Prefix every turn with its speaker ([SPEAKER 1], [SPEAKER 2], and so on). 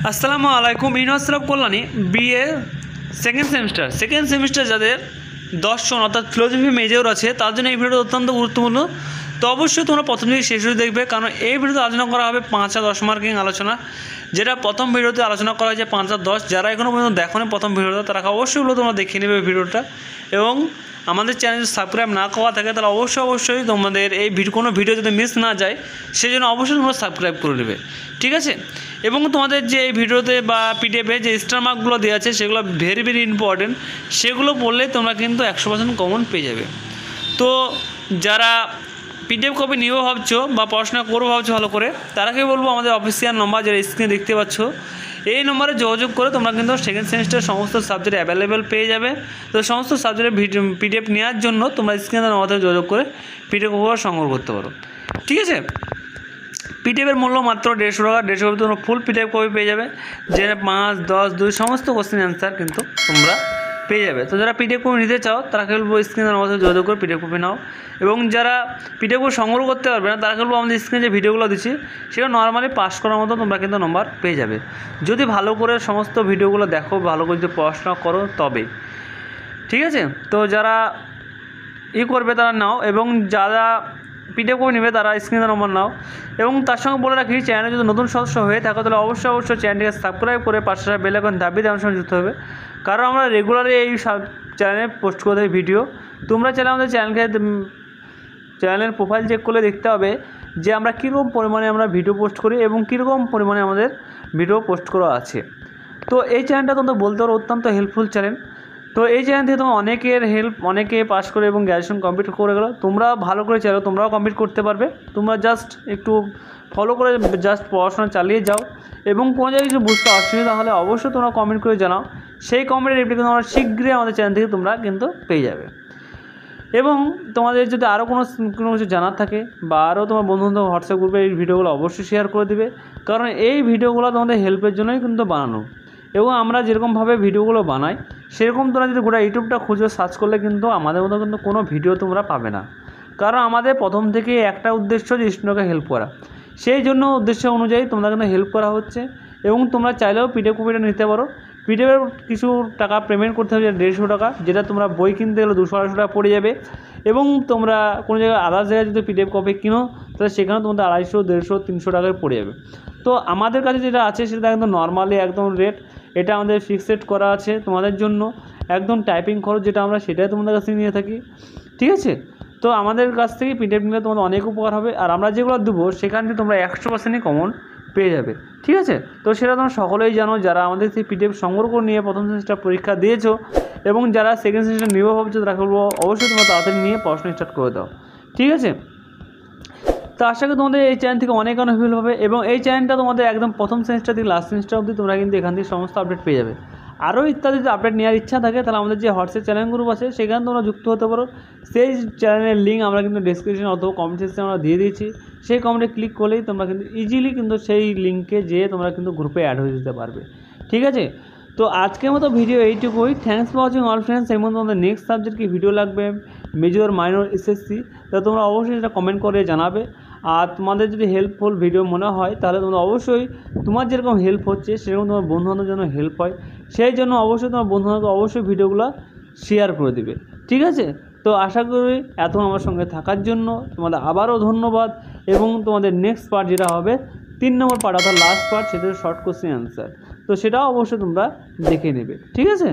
[SPEAKER 1] আসসালামু আলাইকুম। University of Kalyani BA second semester যাদের 10 জন অর্থাৎ ফিলোসফি মেজর আছে তার জন্য এই ভিডিওটা অত্যন্ত গুরুত্বপূর্ণ। তো অবশ্যই তোমরা প্রথম থেকে শেষ হয়ে দেখবে, কারণ এই ভিডিওতে আলোচনা করা হবে 5 আর 10 মার্কিং আলোচনা, যেটা প্রথম ভিডিওতে আলোচনা করা হয়েছে 5 আর 10। যারা এখনও পর্যন্ত দেখোনি প্রথম ভিডিওটা, তারা অবশ্যই তোমরা দেখে নেবে ভিডিওটা। এবং আমাদের চ্যানেল সাবস্ক্রাইব না করা থাকে তাহলে অবশ্যই তোমাদের এই কোনো ভিডিও যদি মিস না যায় সেই জন্য অবশ্যই তোমরা সাবস্ক্রাইব করে নেবে, ঠিক আছে। এবং তোমাদের যে এই ভিডিওতে বা পিডিএফে যে স্টার মার্কগুলো দেওয়া আছে সেগুলো ভেরি ইম্পর্টেন্ট, সেগুলো পড়লে তোমরা কিন্তু 100% কমন পেয়ে যাবে। তো যারা পিডিএফ কপি নিয়েও ভাবছো বা পড়াশোনা করবো ভাবছো ভালো করে, তারাকে বলবো আমাদের অফিসিয়াল নম্বর যারা স্ক্রিনে দেখতে পাচ্ছ এই নম্বরে যোগাযোগ করে তোমরা কিন্তু সেকেন্ড সেমিস্টার সমস্ত সাবজেক্ট অ্যাভেলেবেল পেয়ে যাবে। তো সমস্ত সাবজেক্টের পিডিএফ নেওয়ার জন্য তোমরা স্ক্রিনে নম্বরে যোগাযোগ করে পিডিএফ কপি সংগ্রহ করতে পারো, ঠিক আছে। পিডিএফের মূল্য মাত্র 150 টাকা। 150 টাকা তোমরা ফুল পিডিএফ কপি পেয়ে যাবে, যে 5, 10, 2 সমস্ত কোশ্চেন অ্যান্সার কিন্তু তোমরা পেয়ে যাবে। তো যারা পিডিএফ কপি নিতে চাও তারা বলবো স্ক্রিনের মধ্যে যোগাযোগ করে পিডিএফ কপি নাও। এবং যারা পিডিএফ কপি সংগ্রহ করতে পারবে না তারা বলবো আমাদের স্ক্রিনে যে ভিডিওগুলো দিচ্ছি সেটা নর্মালি পাস করার মতো তোমরা কিন্তু নম্বর পেয়ে যাবে, যদি ভালো করে সমস্ত ভিডিওগুলো দেখো, ভালো করে যদি পড়াশোনা করো তবে, ঠিক আছে। তো যারা করবে তারা নাও, এবং যারা পিডিএফ কপি নেবে তারা স্ক্রিনের নম্বর নাও। এবং তার সঙ্গে বলে রাখি, চ্যানেলে যদি নতুন সদস্য হয়ে থাকো তাহলে অবশ্যই চ্যানেলটিকে সাবস্ক্রাইব করে পাশে বেল আইকন দাবিয়ে দেওয়ার সঙ্গে যুক্ত হবে, কারণ আমরা রেগুলারলি এই চ্যানেলে পোস্ট করে থাকি ভিডিও। তোমরা চাইলে আমাদের চ্যানেলের প্রোফাইল চেক করলে দেখতে হবে যে আমরা কীরকম পরিমাণে আমরা ভিডিও পোস্ট করি এবং কীরকম পরিমাণে আমাদের ভিডিও পোস্ট করা আছে। তো এই চ্যানেলটা তোমরা বলতে পারো অত্যন্ত হেল্পফুল চ্যানেল। তো এই চ্যানেল থেকে তোমার অনেকে পাস করে এবং গ্র্যাজুয়েশন কমপ্লিট করে গেলো। তোমরা ভালো করে চাইলে তোমরাও কমপ্লিট করতে পারবে। তোমরা জাস্ট একটু ফলো করে জাস্ট পড়াশোনা চালিয়ে যাও, এবং কোনো জায়গায় কিছু বুঝতে অসুবিধা হলে অবশ্যই তোমরা কমেন্ট করে জানাও। সেই কমেন্টের রিপ্লাই তোমরা শীঘ্রই আমাদের চ্যানেল থেকে তোমরা কিন্তু পেয়ে যাবে। এবং তোমাদের যদি আরও কোনো কিছু জানার থাকে বা আরও তোমার বন্ধু হোয়াটসঅ্যাপ গ্রুপে এই ভিডিওগুলো অবশ্যই শেয়ার করে দেবে, কারণ এই ভিডিওগুলো তোমাদের হেল্পের জন্যই কিন্তু বানানো। এবং আমরা যেরকমভাবে ভিডিওগুলো বানাই সেরকম তোমরা যদি গোটা ইউটিউবটা খুঁজে সার্চ করলে কিন্তু আমাদের মতো কিন্তু কোনো ভিডিও তোমরা পাবে না, কারণ আমাদের প্রথম থেকে একটা উদ্দেশ্য যে স্টুডেন্টকে হেল্প করা। সেই জন্য উদ্দেশ্য অনুযায়ী তোমরা কিন্তু হেল্প করা হচ্ছে। এবং তোমরা চাইলেও পিডিএফ কপিটা নিতে পারো। পিডিএফের কিছু টাকা পেমেন্ট করতে হবে, 150 টাকা, যেটা তোমরা বই কিনতে গেলে 200-250 টাকা পড়ে যাবে। এবং তোমরা কোনো জায়গায় আদার্স জায়গায় যদি পিডিএফ কপি কিনো তাহলে সেখানে তোমাদের 250, 150, 300 টাকায় পড়ে যাবে। তো আমাদের কাছে যেটা আছে সেটা একদম নর্মালি একদম রেট, এটা আমাদের ফিক্সড করা আছে তোমাদের জন্য। একদম টাইপিং খরচ যেটা আমরা সেটাই তোমাদের কাছ থেকে নিয়ে থাকি, ঠিক আছে। তো আমাদের কাছ থেকে পিডিএফ নিলে তোমাদের অনেক উপকার হবে, আর আমরা যেগুলো দেবো সেখান থেকে তোমরা 100%ই কমন পেয়ে যাবে, ঠিক আছে। তো সেটা তোমরা সকলেই জানো, যারা আমাদের সেই পিডিএফ সংগ্রহ করে নিয়ে প্রথম সেমিস্টার পরীক্ষা দিয়েছো এবং যারা সেকেন্ড সেমিস্টার নিয়েও ভাবছো তারা বলবো অবশ্যই তোমরা তাড়াতাড়ি নিয়ে পড়াশোনা স্টার্ট করে দাও, ঠিক আছে। তো আশা করি তোমাদের এই চ্যানেল থেকে অনেক হেল্প হবে। এবং এই চ্যানেলটা তোমাদের একদম প্রথম সেমিস্টার থেকে লাস্ট সেমিস্টার অবধি তোমরা কিন্তু এখান থেকে সমস্ত আপডেট পেয়ে যাবে। আরও ইত্যাদি যদি আপডেট নেওয়ার ইচ্ছা থাকে তাহলে আমাদের যে হোয়াটসঅ্যাপ চ্যানেল গ্রুপ আছে সেখানে তোমরা যুক্ত হতে পারো। সেই চ্যানেলের লিঙ্ক আমরা কিন্তু ডেসক্রিপশন অথবা কমেন্ট সেকশনে আমরা দিয়ে দিয়েছি। সেই কমেন্টে ক্লিক করলেই তোমরা কিন্তু ইজিলি কিন্তু সেই লিঙ্কে যেয়ে তোমরা কিন্তু গ্রুপে অ্যাড হয়ে যেতে পারবে, ঠিক আছে। তো আজকের মতো ভিডিও এইটুকুই। Thanks for watching all friends. এর মধ্যে তোমাদের নেক্সট সাবজেক্ট কি ভিডিও লাগবে, মেজর, মাইনর, এসএসসি, তা তোমরা অবশ্যই সেটা কমেন্ট করে জানাবে। আর তোমাদের যদি হেল্পফুল ভিডিও মনে হয় তাহলে তোমরা অবশ্যই তোমার যেরকম হেল্প হচ্ছে সেরকম তোমার বন্ধুবান্ধবের জন্য হেল্প হয়, সেই জন্য অবশ্যই তোমার বন্ধুবান্ধবকে অবশ্যই ভিডিওগুলো শেয়ার করে দেবে, ঠিক আছে। তো আশা করি এতক্ষণ আমার সঙ্গে থাকার জন্য তোমাদের আবারও ধন্যবাদ। এবং তোমাদের নেক্সট পার্ট যেটা হবে 3 নম্বর পার্ট অর্থাৎ লাস্ট পার্ট, সেটা শর্ট কোশ্চেন অ্যান্সার, তো সেটাও অবশ্যই তোমরা দেখে নেবে, ঠিক আছে।